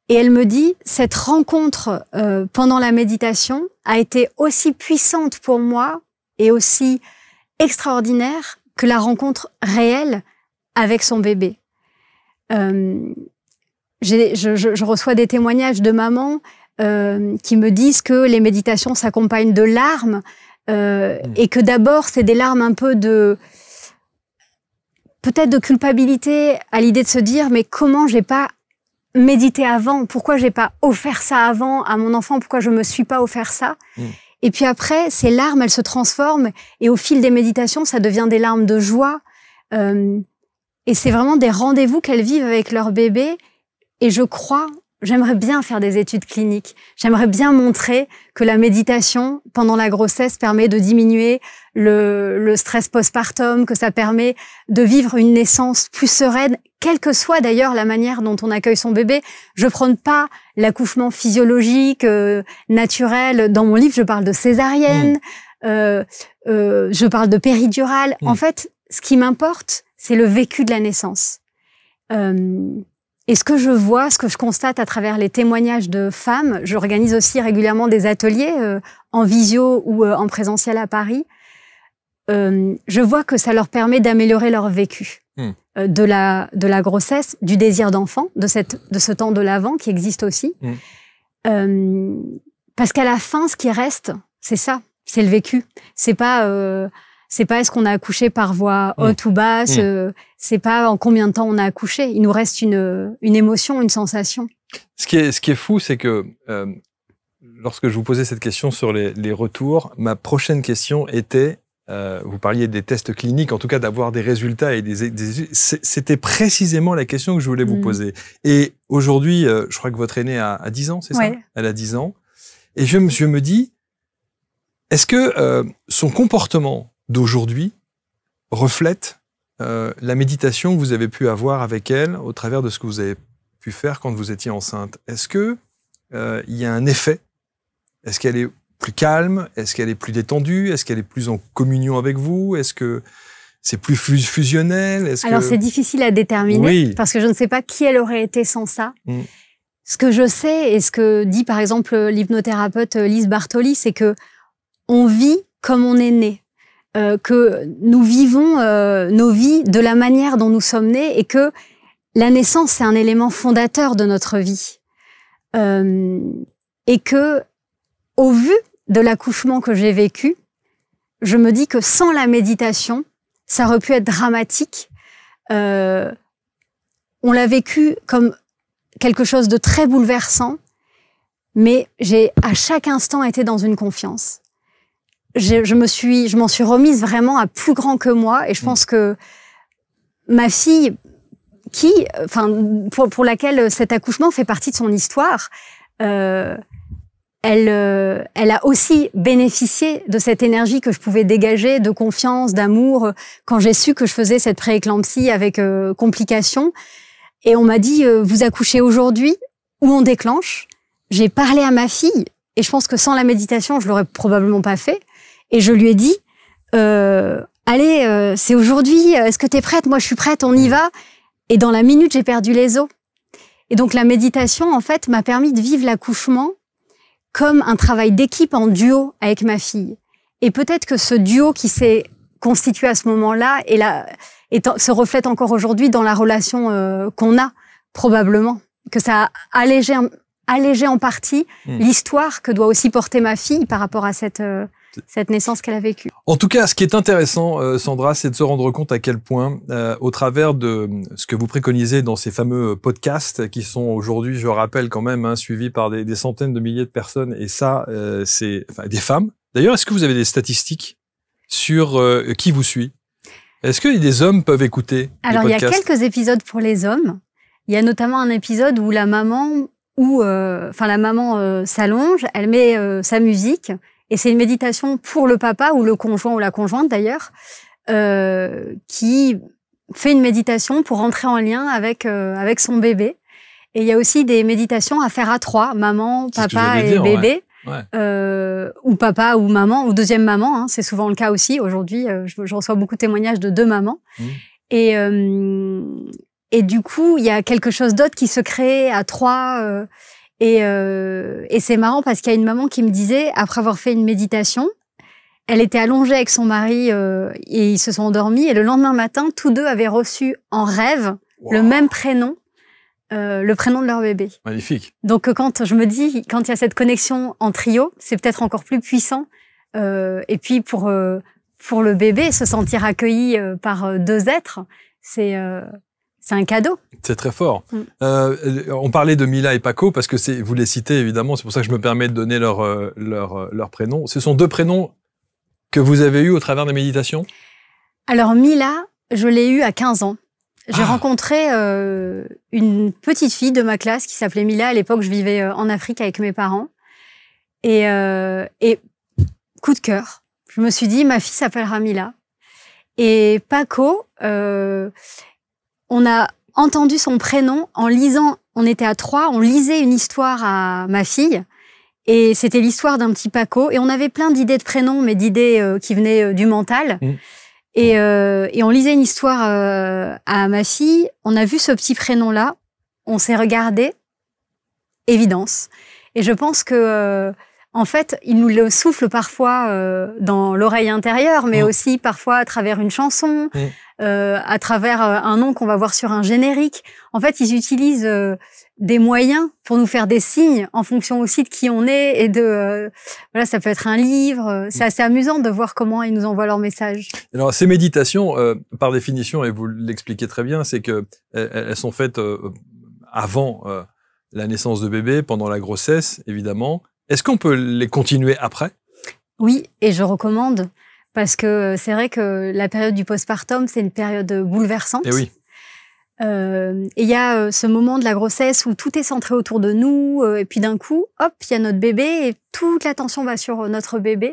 Et elle me dit, cette rencontre pendant la méditation a été aussi puissante pour moi et aussi extraordinaire que la rencontre réelle avec son bébé. Je reçois des témoignages de mamans qui me disent que les méditations s'accompagnent de larmes et que d'abord, c'est des larmes un peu peut-être de culpabilité à l'idée de se dire mais comment j'ai pas médité avant, pourquoi j'ai pas offert ça avant à mon enfant, pourquoi je me suis pas offert ça. Et puis après, ces larmes, elles se transforment et au fil des méditations, ça devient des larmes de joie. Et c'est vraiment des rendez-vous qu'elles vivent avec leur bébé. Et je crois, j'aimerais bien faire des études cliniques. J'aimerais bien montrer que la méditation pendant la grossesse permet de diminuer le stress postpartum, que ça permet de vivre une naissance plus sereine, quelle que soit d'ailleurs la manière dont on accueille son bébé. Je prône pas l'accouchement physiologique, naturel. Dans mon livre, je parle de césarienne, je parle de péridurale. En fait, ce qui m'importe, c'est le vécu de la naissance. Et ce que je vois, ce que je constate à travers les témoignages de femmes, j'organise aussi régulièrement des ateliers en visio ou en présentiel à Paris, je vois que ça leur permet d'améliorer leur vécu de la grossesse, du désir d'enfant, de ce temps de l'avant qui existe aussi. Parce qu'à la fin, ce qui reste, c'est ça, c'est le vécu. C'est pas est-ce qu'on a accouché par voie haute ou basse, c'est pas en combien de temps on a accouché. Il nous reste une émotion, une sensation. Ce qui est fou, c'est que lorsque je vous posais cette question sur les retours, ma prochaine question était, vous parliez des tests cliniques, en tout cas d'avoir des résultats et c'était précisément la question que je voulais vous poser. Et aujourd'hui, je crois que votre aînée a 10 ans, c'est ça? Elle a 10 ans. Et je me dis, est-ce que son comportement d'aujourd'hui reflète la méditation que vous avez pu avoir avec elle au travers de ce que vous avez pu faire quand vous étiez enceinte? Est-ce que il y a un effet? Est-ce qu'elle est plus calme? Est-ce qu'elle est plus détendue? Est-ce qu'elle est plus en communion avec vous? Est-ce que c'est plus fusionnel? Alors c'est difficile à déterminer parce que je ne sais pas qui elle aurait été sans ça. Ce que je sais et ce que dit par exemple l'hypnothérapeute Lise Bartoli, c'est que on vit comme on est né. Que nous vivons nos vies de la manière dont nous sommes nés et que la naissance, c'est un élément fondateur de notre vie. Et que, au vu de l'accouchement que j'ai vécu, je me dis que sans la méditation, ça aurait pu être dramatique. On l'a vécu comme quelque chose de très bouleversant, mais j'ai à chaque instant été dans une confiance. Je m'en suis remise vraiment à plus grand que moi et je pense que ma fille, pour laquelle cet accouchement fait partie de son histoire, elle a aussi bénéficié de cette énergie que je pouvais dégager, de confiance, d'amour, quand j'ai su que je faisais cette prééclampsie avec complications. Et on m'a dit, vous accouchez aujourd'hui ou on déclenche. J'ai parlé à ma fille et je pense que sans la méditation, je l'aurais probablement pas fait. Et je lui ai dit, allez, c'est aujourd'hui, est-ce que t'es prête? Moi, je suis prête, on y va. Et dans la minute, j'ai perdu les os. Et donc, la méditation, en fait, m'a permis de vivre l'accouchement comme un travail d'équipe en duo avec ma fille. Et peut-être que ce duo qui s'est constitué à ce moment-là se reflète encore aujourd'hui dans la relation qu'on a, probablement. Que ça a allégé en partie l'histoire que doit aussi porter ma fille par rapport à cette naissance qu'elle a vécue. En tout cas, ce qui est intéressant, Sandra, c'est de se rendre compte à quel point, au travers de ce que vous préconisez dans ces fameux podcasts, qui sont aujourd'hui, je rappelle quand même, suivis par des centaines de milliers de personnes, et ça, c'est des femmes. D'ailleurs, est-ce que vous avez des statistiques sur qui vous suit? Est-ce que des hommes peuvent écouter Alors, les podcasts? Il y a quelques épisodes pour les hommes. Il y a notamment un épisode où la maman s'allonge, elle met sa musique. Et c'est une méditation pour le papa ou le conjoint ou la conjointe d'ailleurs, qui fait une méditation pour rentrer en lien avec son bébé. Et il y a aussi des méditations à faire à 3, maman, papa et bébé, ou papa ou maman ou deuxième maman. C'est souvent le cas aussi. Aujourd'hui, je reçois beaucoup de témoignages de 2 mamans. Et du coup, il y a quelque chose d'autre qui se crée à 3. Et c'est marrant parce qu'il y a une maman qui me disait, après avoir fait une méditation, elle était allongée avec son mari et ils se sont endormis. Et le lendemain matin, tous 2 avaient reçu en rêve le même prénom, le prénom de leur bébé. Magnifique. Donc quand je me dis, quand il y a cette connexion en trio, c'est peut-être encore plus puissant. Et puis pour le bébé, se sentir accueilli par 2 êtres, un cadeau. C'est très fort. On parlait de Mila et Paco parce que vous les citez évidemment, c'est pour ça que je me permets de donner leur prénom. Ce sont deux prénoms que vous avez eus au travers des méditations? Alors Mila, je l'ai eue à 15 ans. J'ai rencontré une petite fille de ma classe qui s'appelait Mila. À l'époque, je vivais en Afrique avec mes parents. Et coup de cœur, je me suis dit, ma fille s'appellera Mila. Et Paco, on a entendu son prénom en lisant, on était à 3, on lisait une histoire à ma fille. Et c'était l'histoire d'un petit Paco. Et on avait plein d'idées de prénoms, mais d'idées qui venaient du mental. Et on lisait une histoire à ma fille. On a vu ce petit prénom-là. On s'est regardé. Évidence. Et je pense que, en fait, il nous le souffle parfois dans l'oreille intérieure, mais aussi parfois à travers une chanson, à travers un nom qu'on va voir sur un générique. En fait, ils utilisent des moyens pour nous faire des signes en fonction aussi de qui on est et de voilà, ça peut être un livre. C'est assez amusant de voir comment ils nous envoient leurs messages. Alors ces méditations, par définition, et vous l'expliquez très bien, c'est que elles sont faites avant la naissance de bébé, pendant la grossesse, évidemment. Est-ce qu'on peut les continuer après? Oui, et je recommande parce que c'est vrai que la période du postpartum, c'est une période bouleversante. Et oui. Et il y a ce moment de la grossesse où tout est centré autour de nous, et puis d'un coup, hop, il y a notre bébé et toute l'attention va sur notre bébé.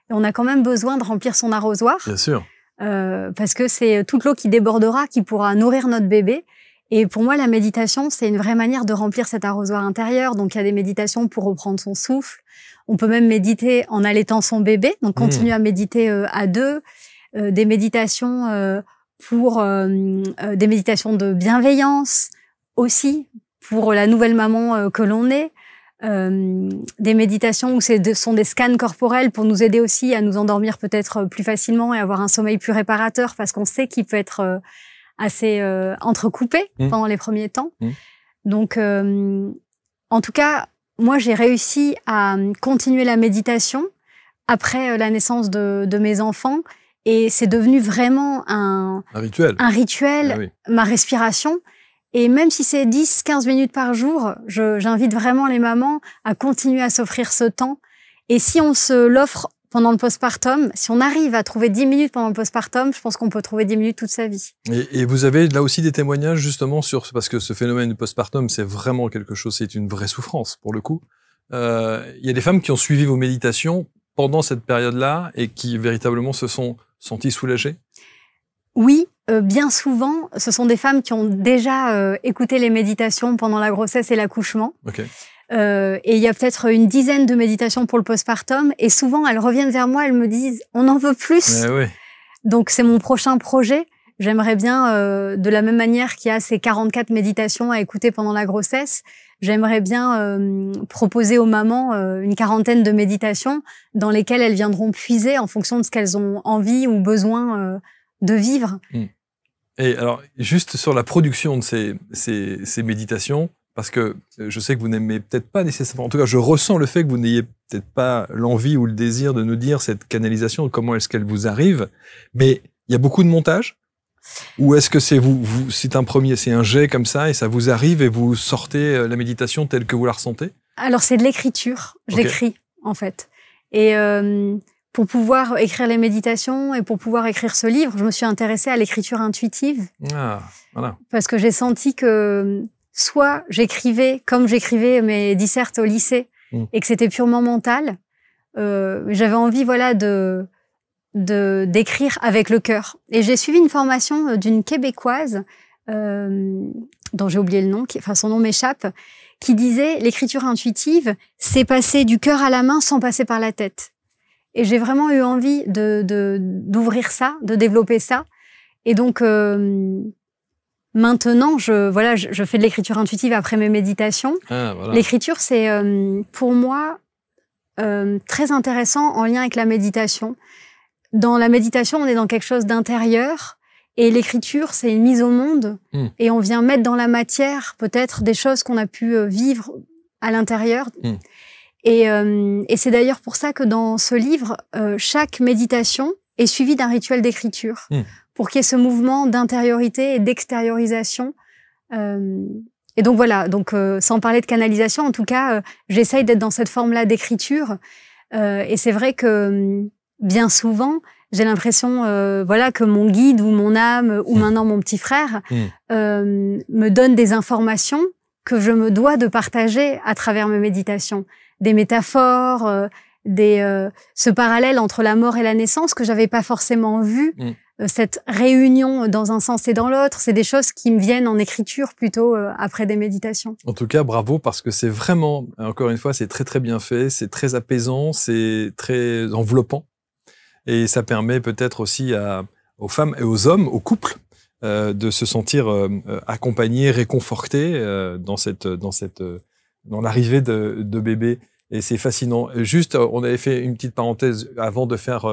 Et on a quand même besoin de remplir son arrosoir. Bien sûr. Parce que c'est toute l'eau qui débordera qui pourra nourrir notre bébé. Et pour moi, la méditation, c'est une vraie manière de remplir cet arrosoir intérieur. Donc, il y a des méditations pour reprendre son souffle. On peut même méditer en allaitant son bébé. Donc, continuer à méditer à deux. Des méditations pour des méditations de bienveillance aussi pour la nouvelle maman que l'on est. Des méditations où sont des scans corporels pour nous aider aussi à nous endormir peut-être plus facilement et avoir un sommeil plus réparateur parce qu'on sait qu'il peut être assez entrecoupé pendant les premiers temps. Donc, en tout cas, moi, j'ai réussi à continuer la méditation après la naissance de mes enfants. Et c'est devenu vraiment un rituel. Ah oui. Ma respiration. Et même si c'est 10-15 minutes par jour, j'invite vraiment les mamans à continuer à s'offrir ce temps. Et si on se l'offre pendant le postpartum, si on arrive à trouver 10 minutes pendant le postpartum, je pense qu'on peut trouver 10 minutes toute sa vie. Et vous avez là aussi des témoignages justement parce que ce phénomène du postpartum, c'est vraiment quelque chose, c'est une vraie souffrance pour le coup. Il y a des femmes qui ont suivi vos méditations pendant cette période-là et qui véritablement se sont senties soulagées? Oui, bien souvent, ce sont des femmes qui ont déjà écouté les méditations pendant la grossesse et l'accouchement. Okay. Et il y a peut-être une dizaine de méditations pour le postpartum. Et souvent, elles reviennent vers moi, elles me disent « on en veut plus ». Oui. Donc, c'est mon prochain projet. J'aimerais bien, de la même manière qu'il y a ces 44 méditations à écouter pendant la grossesse, j'aimerais bien proposer aux mamans une quarantaine de méditations dans lesquelles elles viendront puiser en fonction de ce qu'elles ont envie ou besoin de vivre. Et alors, juste sur la production de ces méditations, parce que je sais que vous n'aimez peut-être pas nécessairement, en tout cas, je ressens le fait que vous n'ayez peut-être pas l'envie ou le désir de nous dire cette canalisation, comment est-ce qu'elle vous arrive, mais il y a beaucoup de montage? Ou est-ce que c'est c'est un jet comme ça et ça vous arrive et vous sortez la méditation telle que vous la ressentez? Alors, c'est de l'écriture. J'écris, en fait. Et pour pouvoir écrire les méditations et pour pouvoir écrire ce livre, je me suis intéressée à l'écriture intuitive. Ah, voilà. Parce que j'ai senti que soit j'écrivais comme j'écrivais mes dissertes au lycée et que c'était purement mental. J'avais envie, voilà, d'écrire avec le cœur. Et j'ai suivi une formation d'une Québécoise, dont j'ai oublié le nom, son nom m'échappe, qui disait l'écriture intuitive, c'est passer du cœur à la main sans passer par la tête. Et j'ai vraiment eu envie d'ouvrir ça, de développer ça. Et donc, maintenant, je fais de l'écriture intuitive après mes méditations. Ah, voilà. L'écriture, c'est pour moi très intéressant en lien avec la méditation. Dans la méditation, on est dans quelque chose d'intérieur et l'écriture, c'est une mise au monde et on vient mettre dans la matière peut-être des choses qu'on a pu vivre à l'intérieur. Et c'est d'ailleurs pour ça que dans ce livre, chaque méditation est suivie d'un rituel d'écriture pour qu'il y ait ce mouvement d'intériorité et d'extériorisation. Et donc voilà, sans parler de canalisation, en tout cas, j'essaye d'être dans cette forme-là d'écriture. Et c'est vrai que bien souvent, j'ai l'impression que mon guide ou mon âme ou maintenant mon petit frère me donne des informations que je me dois de partager à travers mes méditations. Des métaphores, ce parallèle entre la mort et la naissance que j'avais pas forcément vu. Cette réunion dans un sens et dans l'autre, c'est des choses qui me viennent en écriture plutôt après des méditations. En tout cas, bravo, parce que c'est vraiment, encore une fois, c'est très très bien fait, c'est très apaisant, c'est très enveloppant. Et ça permet peut-être aussi aux femmes et aux hommes, aux couples, de se sentir accompagnés, réconfortés dans l'arrivée de bébés. Et c'est fascinant. Juste, on avait fait une petite parenthèse avant de faire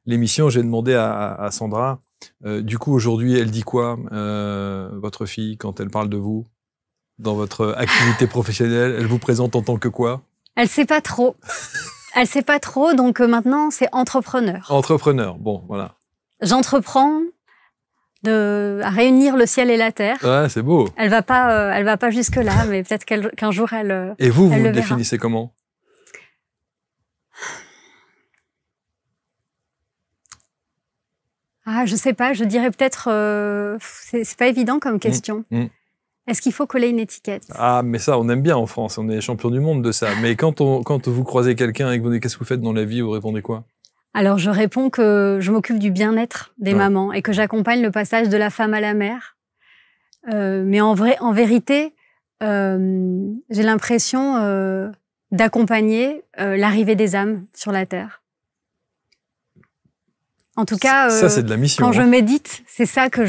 l'émission. J'ai demandé à Sandra, du coup, aujourd'hui, elle dit quoi, votre fille, quand elle parle de vous, dans votre activité professionnelle? Elle vous présente en tant que quoi? Elle sait pas trop. Elle sait pas trop, donc maintenant, c'est entrepreneur. Entrepreneur, bon, voilà. J'entreprends à réunir le ciel et la terre. Ouais, c'est beau. Elle va pas jusque-là, mais peut-être qu'un jour, elle Et vous, elle vous le le verra. définissez comment? Ah, je sais pas, je dirais peut-être... c'est pas évident comme question. Est-ce qu'il faut coller une étiquette? Ah, mais ça, on aime bien en France. On est champion du monde de ça. Mais quand vous croisez quelqu'un et que vous dites qu'est-ce que vous faites dans la vie, vous répondez quoi? Alors, je réponds que je m'occupe du bien-être des mamans et que j'accompagne le passage de la femme à la mère. Mais en vérité, j'ai l'impression d'accompagner l'arrivée des âmes sur la Terre. En tout cas, ça, c'est de la mission, quand je médite, c'est ça que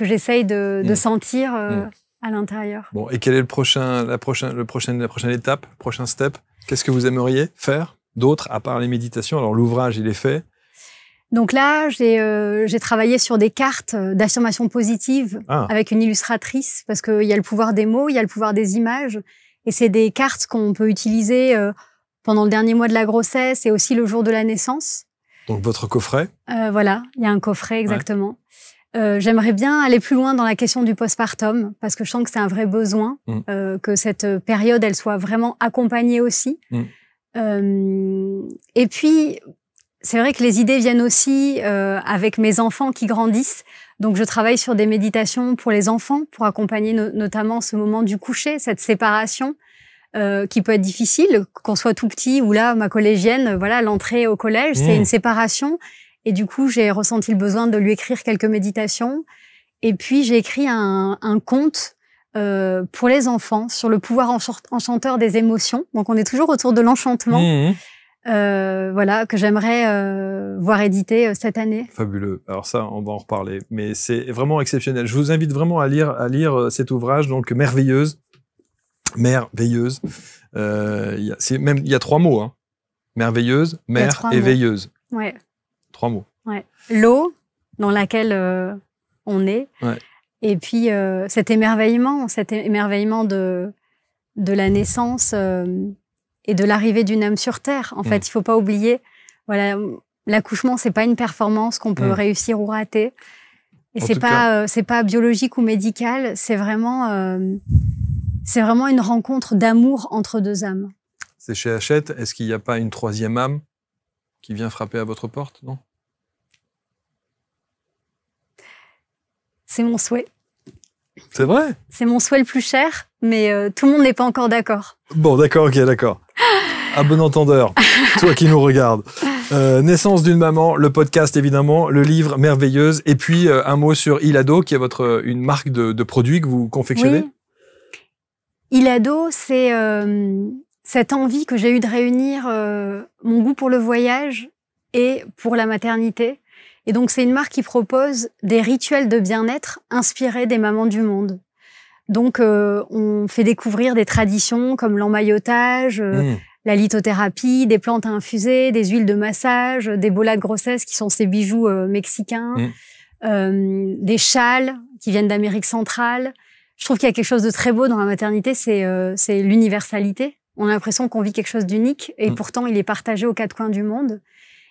j'essaye de sentir à l'intérieur. Bon, et quelle est la prochaine étape, prochain step? Qu'est-ce que vous aimeriez faire d'autre, à part les méditations? Alors, l'ouvrage, il est fait. Donc là, j'ai travaillé sur des cartes d'affirmation positive avec une illustratrice, parce qu'il y a le pouvoir des mots, il y a le pouvoir des images. Et c'est des cartes qu'on peut utiliser pendant le dernier mois de la grossesse et aussi le jour de la naissance. Donc, votre coffret? Voilà, il y a un coffret, exactement. J'aimerais bien aller plus loin dans la question du postpartum, parce que je sens que c'est un vrai besoin, que cette période, elle soit vraiment accompagnée aussi. Et puis, c'est vrai que les idées viennent aussi avec mes enfants qui grandissent. Donc, je travaille sur des méditations pour les enfants, pour accompagner notamment ce moment du coucher, cette séparation qui peut être difficile, qu'on soit tout petit ou là, ma collégienne, voilà, l'entrée au collège, c'est une séparation. Et du coup, j'ai ressenti le besoin de lui écrire quelques méditations. Et puis, j'ai écrit un conte pour les enfants sur le pouvoir enchanteur des émotions. Donc, on est toujours autour de l'enchantement. Voilà, que j'aimerais voir édité cette année. Fabuleux. Alors ça, on va en reparler. Mais c'est vraiment exceptionnel. Je vous invite vraiment à lire cet ouvrage, donc Merveilleuse. Merveilleuse. Il y a 3 mots, hein. Merveilleuse, mère et veilleuse. Ouais. 3 mots. Ouais. L'eau dans laquelle on est. Ouais. Et puis cet émerveillement de la naissance et de l'arrivée d'une âme sur Terre. En fait, il faut pas oublier, voilà, l'accouchement, c'est pas une performance qu'on peut réussir ou rater. Et c'est pas biologique ou médical, c'est vraiment une rencontre d'amour entre 2 âmes. C'est chez Hachette. Est-ce qu'il n'y a pas une 3e âme qui vient frapper à votre porte, non? C'est mon souhait. C'est vrai? C'est mon souhait le plus cher, mais tout le monde n'est pas encore d'accord. Bon, d'accord, ok, d'accord. À bon entendeur, toi qui nous regardes. Naissance d'une maman, le podcast évidemment, le livre Merveilleuse, et puis un mot sur Ilado, qui est une marque de produits que vous confectionnez. Oui. Ilado, c'est cette envie que j'ai eue de réunir mon goût pour le voyage et pour la maternité. Et donc, c'est une marque qui propose des rituels de bien-être inspirés des mamans du monde. Donc, on fait découvrir des traditions comme l'emmaillotage, la lithothérapie, des plantes à infuser, des huiles de massage, des bolas de grossesse qui sont ces bijoux mexicains, des châles qui viennent d'Amérique centrale. Je trouve qu'il y a quelque chose de très beau dans la maternité, c'est l'universalité. On a l'impression qu'on vit quelque chose d'unique et pourtant, il est partagé aux 4 coins du monde.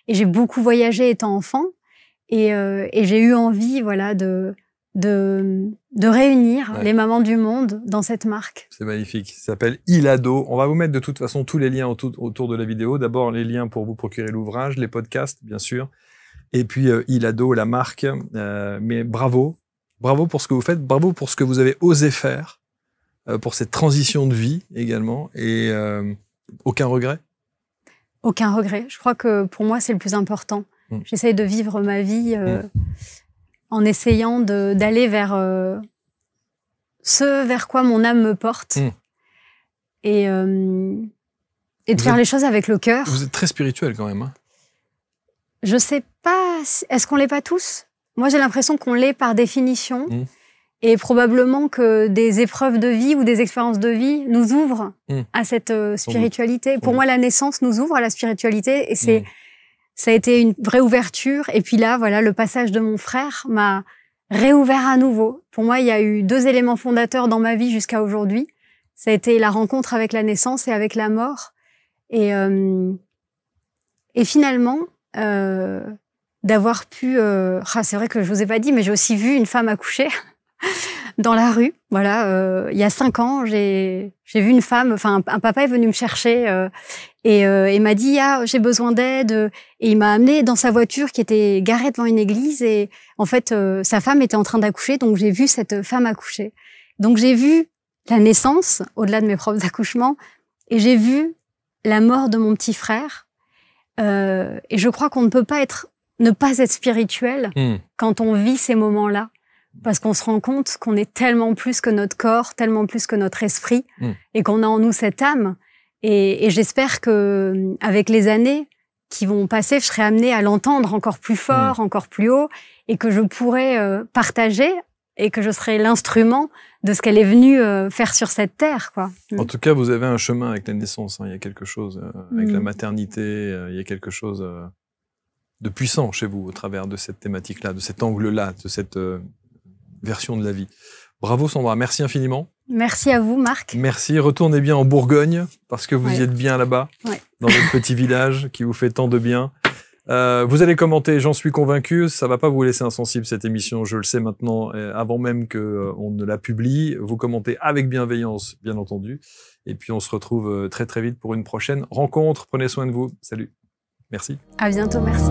Et j'ai beaucoup voyagé étant enfant. Et j'ai eu envie, voilà, de réunir les mamans du monde dans cette marque. C'est magnifique. Ça s'appelle Ilado. On va vous mettre de toute façon tous les liens autour de la vidéo. D'abord, les liens pour vous procurer l'ouvrage, les podcasts, bien sûr. Et puis, Ilado, la marque. Mais bravo. Bravo pour ce que vous faites. Bravo pour ce que vous avez osé faire. Pour cette transition de vie également. Et aucun regret? Aucun regret. Je crois que pour moi, c'est le plus important. J'essaye de vivre ma vie en essayant d'aller vers ce vers quoi mon âme me porte et de faire les choses avec le cœur. Vous êtes très spirituel quand même. Hein. Je sais pas, est-ce qu'on l'est pas tous? Moi, j'ai l'impression qu'on l'est par définition et probablement que des épreuves de vie ou des expériences de vie nous ouvrent à cette spiritualité. Pour moi, la naissance nous ouvre à la spiritualité et ça a été une vraie ouverture. Et puis là, voilà, le passage de mon frère m'a réouvert à nouveau. Pour moi, il y a eu 2 éléments fondateurs dans ma vie jusqu'à aujourd'hui. Ça a été la rencontre avec la naissance et avec la mort. Et finalement, d'avoir pu... c'est vrai que je vous ai pas dit, mais j'ai aussi vu une femme accoucher dans la rue. Voilà, il y a 5 ans, j'ai vu une femme, enfin un papa est venu me chercher et m'a dit j'ai besoin d'aide et il m'a amené dans sa voiture qui était garée devant une église et en fait sa femme était en train d'accoucher, donc j'ai vu cette femme accoucher. Donc j'ai vu la naissance au-delà de mes propres accouchements et j'ai vu la mort de mon petit frère et je crois qu'on ne peut pas ne pas être spirituel quand on vit ces moments-là. Parce qu'on se rend compte qu'on est tellement plus que notre corps, tellement plus que notre esprit, et qu'on a en nous cette âme. Et j'espère que avec les années qui vont passer, je serai amenée à l'entendre encore plus fort, encore plus haut, et que je pourrai partager, et que je serai l'instrument de ce qu'elle est venue faire sur cette terre, quoi. En tout cas, vous avez un chemin avec la naissance. Hein. Il y a quelque chose avec la maternité. Il y a quelque chose de puissant chez vous au travers de cette thématique-là, de cet angle-là, de cette version de la vie. Bravo Sandra, merci infiniment. Merci à vous Marc. Merci, retournez bien en Bourgogne, parce que vous y êtes bien là-bas, dans votre petit village qui vous fait tant de bien. Vous allez commenter, j'en suis convaincu, ça va pas vous laisser insensible cette émission, je le sais maintenant, avant même qu'on ne la publie. Vous commentez avec bienveillance, bien entendu. Et puis on se retrouve très très vite pour une prochaine rencontre. Prenez soin de vous. Salut. Merci. À bientôt, merci.